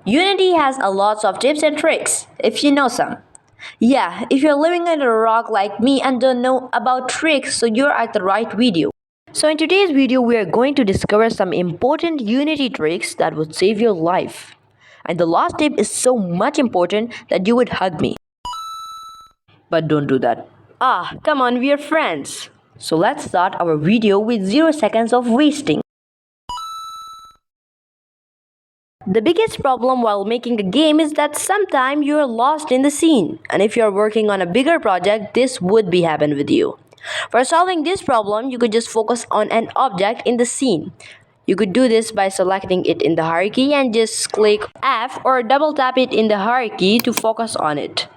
Unity has a lots of tips and tricks, if you know some. Yeah, if you're living under a rock like me and don't know about tricks, so you're at the right video. So in today's video, we are going to discover some important Unity tricks that would save your life. And the last tip is so much important that you would hug me. But don't do that. Come on, we are friends. So let's start our video with 0 seconds of wasting. The biggest problem while making a game is that sometimes you are lost in the scene, and if you are working on a bigger project, this would be happen with you. For solving this problem, you could just focus on an object in the scene. You could do this by selecting it in the hierarchy and just click F or double tap it in the hierarchy to focus on it.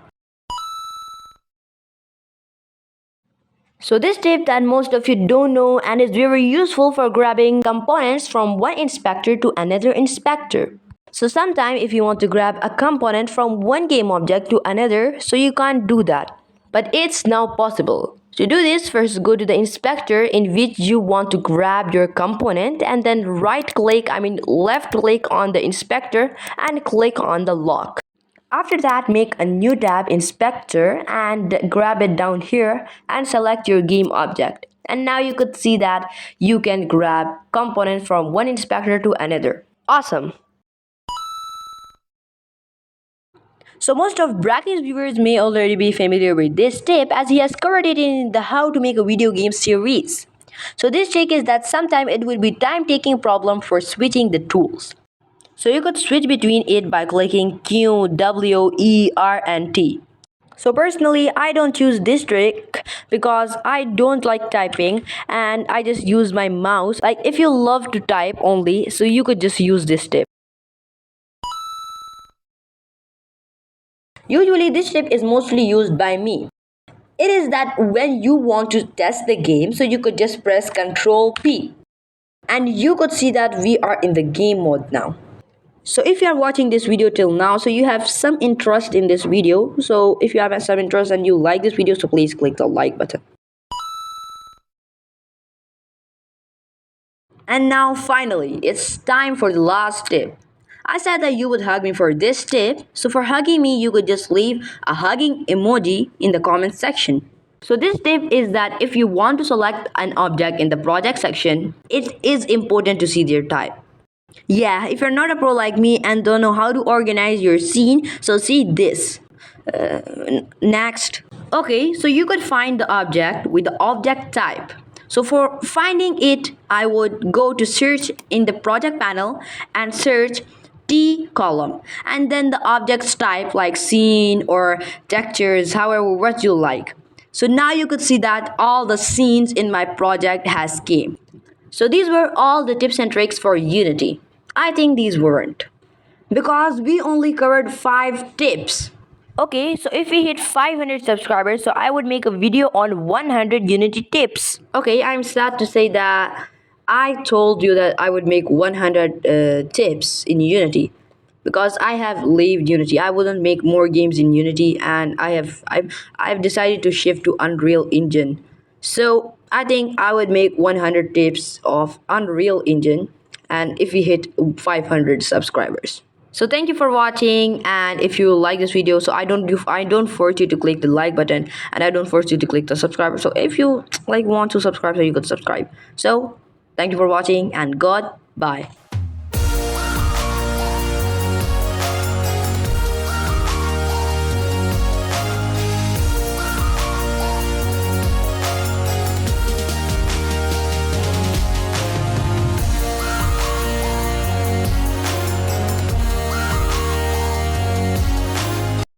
So this tip that most of you don't know and is very useful for grabbing components from one inspector to another inspector. So sometimes if you want to grab a component from one game object to another, so you can't do that. But it's now possible. To do this, first go to the inspector in which you want to grab your component and then left click on the inspector and click on the lock. After that, make a new tab inspector and grab it down here and select your game object. And now you could see that you can grab components from one inspector to another. Awesome! So most of Brackley's viewers may already be familiar with this tip as he has covered it in the How to Make a Video Game series. So this trick is that sometimes it will be time-taking problem for switching the tools. So you could switch between it by clicking Q, W, E, R, and T. So personally, I don't choose this trick because I don't like typing and I just use my mouse. Like if you love to type only, so you could just use this tip. Usually this tip is mostly used by me. It is that when you want to test the game, so you could just press Ctrl P. And you could see that we are in the game mode now. So if you are watching this video till now, so you have some interest in this video. So if you have some interest and you like this video, so please click the like button. And now finally, it's time for the last tip. I said that you would hug me for this tip. So for hugging me, you could just leave a hugging emoji in the comment section. So this tip is that if you want to select an object in the project section, it is important to see their type. Yeah, if you're not a pro like me and don't know how to organize your scene, so see this. Next. Okay, so you could find the object with the object type. So for finding it, I would go to search in the project panel and search T column and then the object's type like scene or textures, however what you like. So now you could see that all the scenes in my project has came. So these were all the tips and tricks for Unity. I think these weren't. Because we only covered 5 tips. Okay, so if we hit 500 subscribers, so I would make a video on 100 Unity tips. Okay, I'm sad to say that I told you that I would make 100 tips in Unity. Because I have leave Unity. I wouldn't make more games in Unity and I've decided to shift to Unreal Engine. So I think I would make 100 tips of Unreal Engine and if we hit 500 subscribers. So thank you for watching and if you like this video, so I don't force you to click the like button and I don't force you to click the subscribe. So if you want to subscribe, so you could subscribe. So thank you for watching and goodbye.